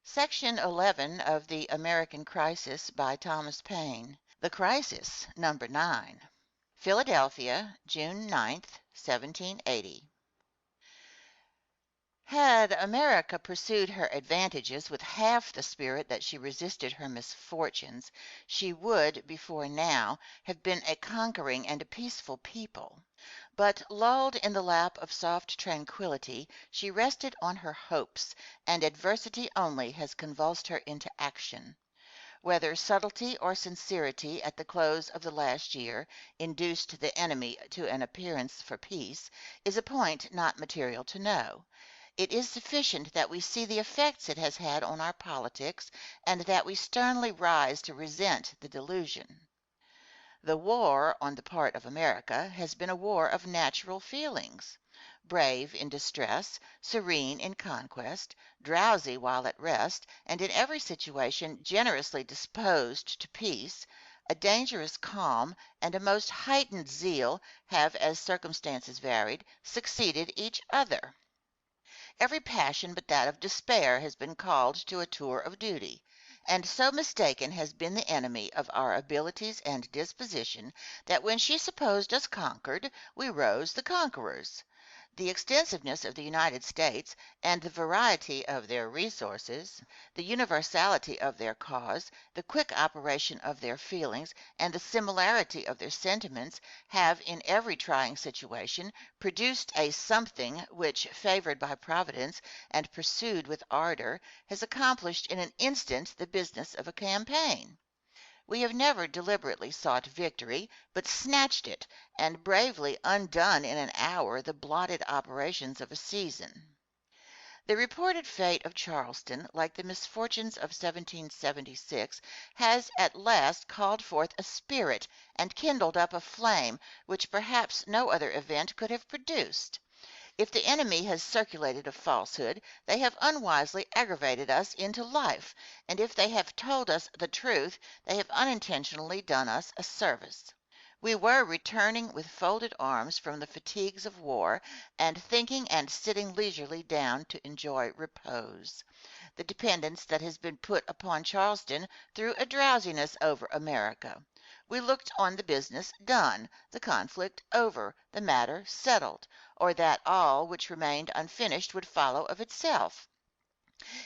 Section 11 of The American Crisis by Thomas Paine. The Crisis, number 9. Philadelphia, June 9th, 1780. Had America pursued her advantages with half the spirit that she resisted her misfortunes, she would, before now, have been a conquering and a peaceful people. But lulled in the lap of soft tranquillity, she rested on her hopes, and adversity only has convulsed her into action. Whether subtlety or sincerity at the close of the last year induced the enemy to an appearance for peace, is a point not material to know. It is sufficient that we see the effects it has had on our politics, and that we sternly rise to resent the delusion. The war on the part of America has been a war of natural feelings. Brave in distress, serene in conquest, drowsy while at rest, and in every situation generously disposed to peace, a dangerous calm and a most heightened zeal have, as circumstances varied, succeeded each other. Every passion but that of despair has been called to a tour of duty, and so mistaken has been the enemy of our abilities and disposition that when she supposed us conquered, we rose the conquerors. The extensiveness of the United States and the variety of their resources, the universality of their cause, the quick operation of their feelings, and the similarity of their sentiments have in every trying situation produced a something which, favored by Providence and pursued with ardor, has accomplished in an instant the business of a campaign. We have never deliberately sought victory, but snatched it, and bravely undone in an hour the blotted operations of a season. The reported fate of Charleston, like the misfortunes of 1776, has at last called forth a spirit and kindled up a flame which perhaps no other event could have produced. If the enemy has circulated a falsehood, they have unwisely aggravated us into life, and if they have told us the truth, they have unintentionally done us a service. We were returning with folded arms from the fatigues of war, and thinking and sitting leisurely down to enjoy repose. The dependence that has been put upon Charleston threw a drowsiness over America. We looked on the business done, the conflict over, the matter settled, or that all which remained unfinished would follow of itself.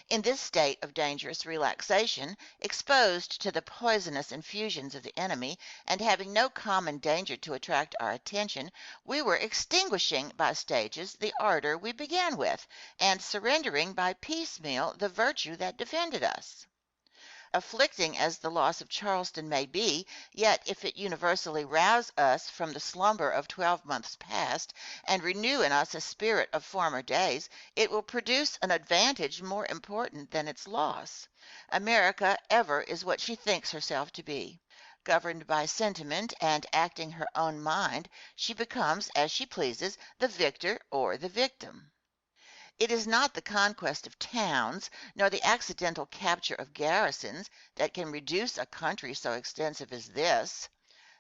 In this state of dangerous relaxation, exposed to the poisonous infusions of the enemy, and having no common danger to attract our attention, we were extinguishing by stages the ardor we began with, and surrendering by piecemeal the virtue that defended us. Afflicting as the loss of Charleston may be, yet if it universally rouse us from the slumber of 12 months past, and renew in us a spirit of former days, it will produce an advantage more important than its loss. America ever is what she thinks herself to be. Governed by sentiment and acting her own mind, she becomes, as she pleases, the victor or the victim. It is not the conquest of towns, nor the accidental capture of garrisons, that can reduce a country so extensive as this.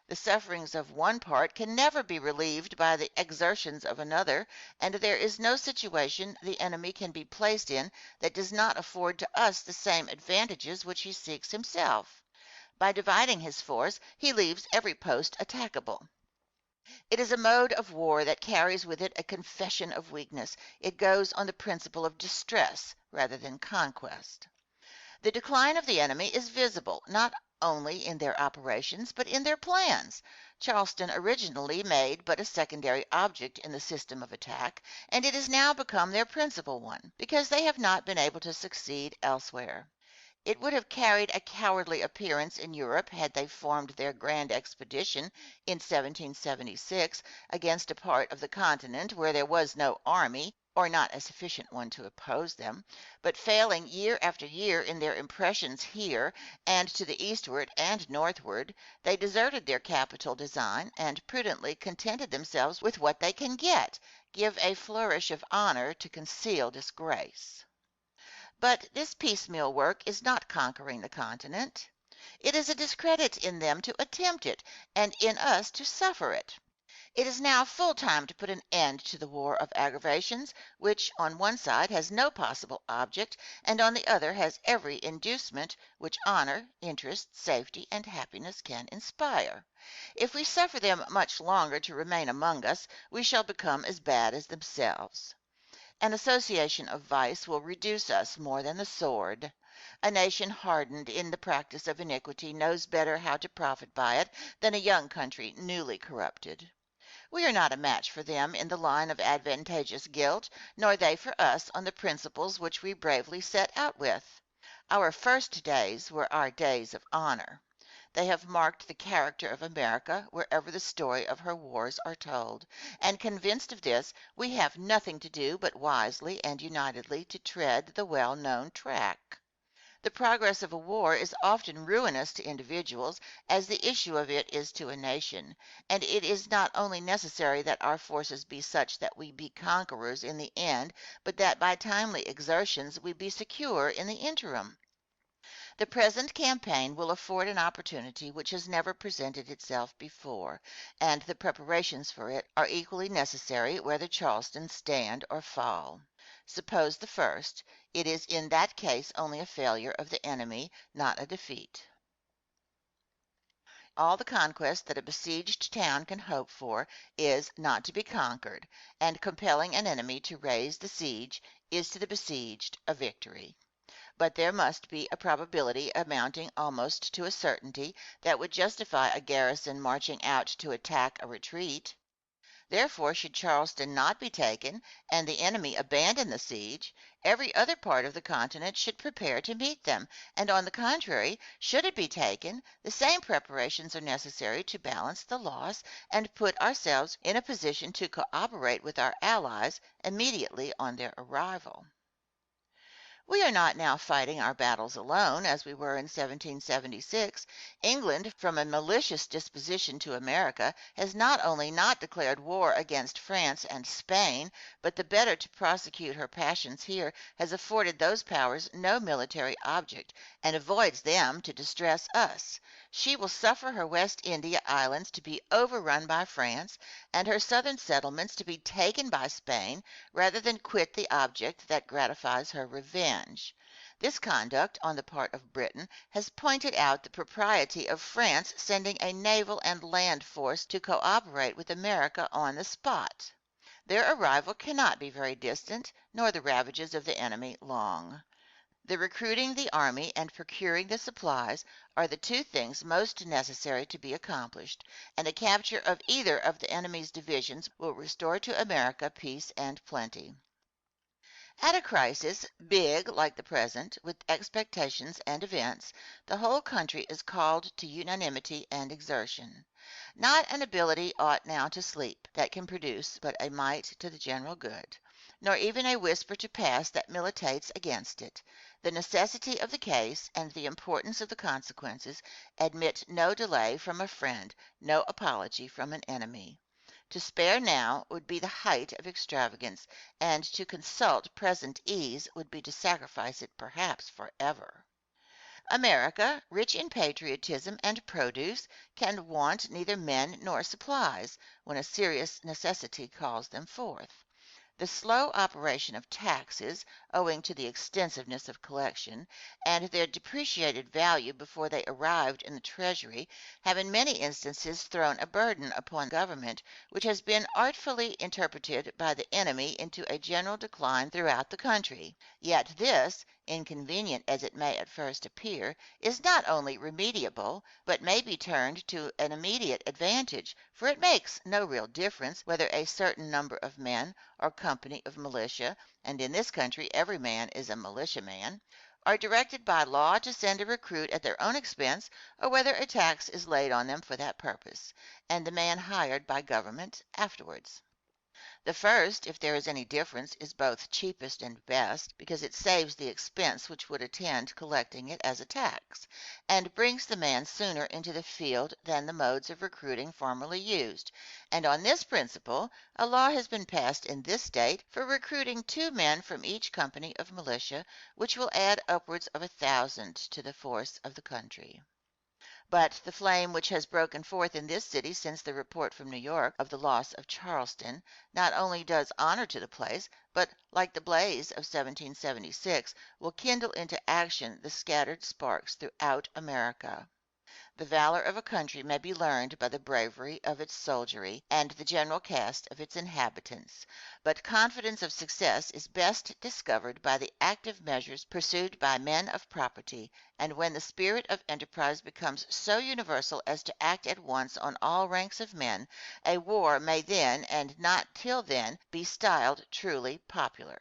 The sufferings of one part can never be relieved by the exertions of another, and there is no situation the enemy can be placed in that does not afford to us the same advantages which he seeks himself. By dividing his force, he leaves every post attackable. It is a mode of war that carries with it a confession of weakness. It goes on the principle of distress rather than conquest. The decline of the enemy is visible, not only in their operations, but in their plans. Charleston originally made but a secondary object in the system of attack, and it has now become their principal one, because they have not been able to succeed elsewhere. It would have carried a cowardly appearance in Europe had they formed their grand expedition in 1776 against a part of the continent where there was no army, or not a sufficient one to oppose them, but failing year after year in their impressions here and to the eastward and northward, they deserted their capital design and prudently contented themselves with what they can get, give a flourish of honor to conceal disgrace. But this piecemeal work is not conquering the continent. It is a discredit in them to attempt it, and in us to suffer it. It is now full time to put an end to the war of aggravations, which on one side has no possible object, and on the other has every inducement which honor, interest, safety, and happiness can inspire. If we suffer them much longer to remain among us, we shall become as bad as themselves. An association of vice will reduce us more than the sword. A nation hardened in the practice of iniquity knows better how to profit by it than a young country newly corrupted. We are not a match for them in the line of advantageous guilt, nor they for us on the principles which we bravely set out with. Our first days were our days of honor. They have marked the character of America wherever the story of her wars are told, and convinced of this, we have nothing to do but wisely and unitedly to tread the well-known track. The progress of a war is often ruinous to individuals as the issue of it is to a nation, and it is not only necessary that our forces be such that we be conquerors in the end, but that by timely exertions we be secure in the interim. The present campaign will afford an opportunity which has never presented itself before, and the preparations for it are equally necessary whether Charleston stand or fall. Suppose the first, it is in that case only a failure of the enemy, not a defeat. All the conquest that a besieged town can hope for is not to be conquered, and compelling an enemy to raise the siege is to the besieged a victory. But there must be a probability amounting almost to a certainty that would justify a garrison marching out to attack a retreat. Therefore, should Charleston not be taken and the enemy abandon the siege, every other part of the continent should prepare to meet them, and on the contrary, should it be taken, the same preparations are necessary to balance the loss and put ourselves in a position to cooperate with our allies immediately on their arrival. We are not now fighting our battles alone, as we were in 1776. England, from a malicious disposition to America, has not only not declared war against France and Spain, but the better to prosecute her passions here, has afforded those powers no military object, and avoids them to distress us. She will suffer her West India islands to be overrun by France, and her southern settlements to be taken by Spain, rather than quit the object that gratifies her revenge. This conduct on the part of Britain has pointed out the propriety of France sending a naval and land force to cooperate with America on the spot. Their arrival cannot be very distant, nor the ravages of the enemy long. The recruiting the army and procuring the supplies are the two things most necessary to be accomplished, and a capture of either of the enemy's divisions will restore to America peace and plenty. At a crisis, big like the present, with expectations and events, the whole country is called to unanimity and exertion. Not an ability ought now to sleep that can produce but a might to the general good, nor even a whisper to pass that militates against it. The necessity of the case and the importance of the consequences admit no delay from a friend, no apology from an enemy. To spare now would be the height of extravagance, and to consult present ease would be to sacrifice it perhaps forever. America, rich in patriotism and produce, can want neither men nor supplies, when a serious necessity calls them forth. The slow operation of taxes, owing to the extensiveness of collection, and their depreciated value before they arrived in the Treasury, have in many instances thrown a burden upon government, which has been artfully interpreted by the enemy into a general decline throughout the country. Yet this, inconvenient as it may at first appear, is not only remediable, but may be turned to an immediate advantage, for it makes no real difference whether a certain number of men or company of militia, and in this country every man is a militiaman, are directed by law to send a recruit at their own expense, or whether a tax is laid on them for that purpose, and the man hired by government afterwards. The first, if there is any difference, is both cheapest and best, because it saves the expense which would attend collecting it as a tax, and brings the man sooner into the field than the modes of recruiting formerly used; and on this principle a law has been passed in this state for recruiting 2 men from each company of militia, which will add upwards of 1,000 to the force of the country. But the flame which has broken forth in this city since the report from New York of the loss of Charleston not only does honor to the place, but, like the blaze of 1776, will kindle into action the scattered sparks throughout America. The valor of a country may be learned by the bravery of its soldiery and the general cast of its inhabitants, but confidence of success is best discovered by the active measures pursued by men of property, and when the spirit of enterprise becomes so universal as to act at once on all ranks of men, a war may then, and not till then, be styled truly popular.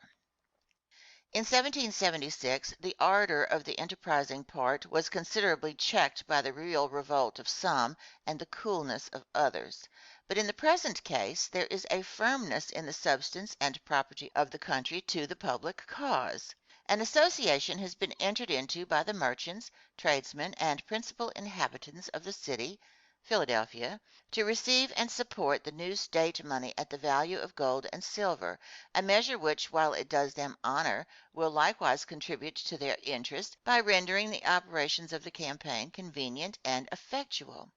In 1776 the ardor of the enterprising part was considerably checked by the real revolt of some and the coolness of others. But in the present case there is a firmness in the substance and property of the country to the public cause. An association has been entered into by the merchants, tradesmen, and principal inhabitants of the city (Philadelphia) to receive and support the new state money at the value of gold and silver, a measure which, while it does them honor, will likewise contribute to their interest by rendering the operations of the campaign convenient and effectual.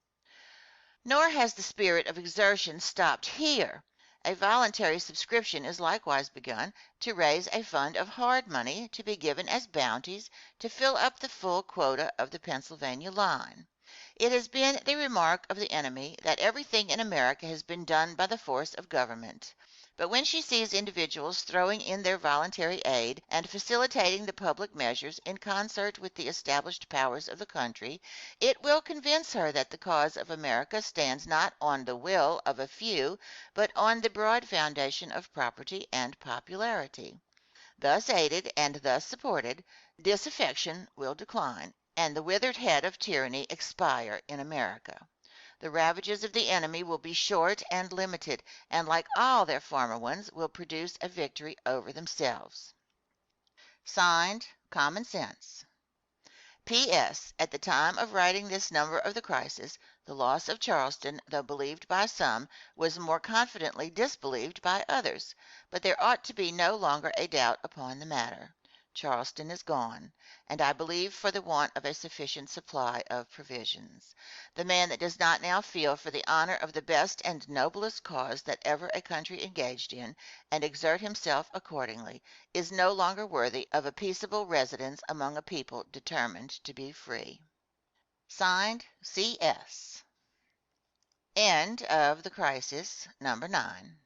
Nor has the spirit of exertion stopped here. A voluntary subscription is likewise begun to raise a fund of hard money to be given as bounties to fill up the full quota of the Pennsylvania line. It has been the remark of the enemy that everything in America has been done by the force of government. But when she sees individuals throwing in their voluntary aid and facilitating the public measures in concert with the established powers of the country, it will convince her that the cause of America stands not on the will of a few, but on the broad foundation of property and popularity. Thus aided and thus supported, disaffection will decline, and the withered head of tyranny expire in America. The ravages of the enemy will be short and limited, and like all their former ones, will produce a victory over themselves. Signed, Common Sense. P.S. At the time of writing this number of the crisis, the loss of Charleston, though believed by some, was more confidently disbelieved by others. But there ought to be no longer a doubt upon the matter. Charleston is gone, and I believe for the want of a sufficient supply of provisions. The man that does not now feel for the honor of the best and noblest cause that ever a country engaged in, and exert himself accordingly, is no longer worthy of a peaceable residence among a people determined to be free. Signed, C.S. End of the crisis, number 9.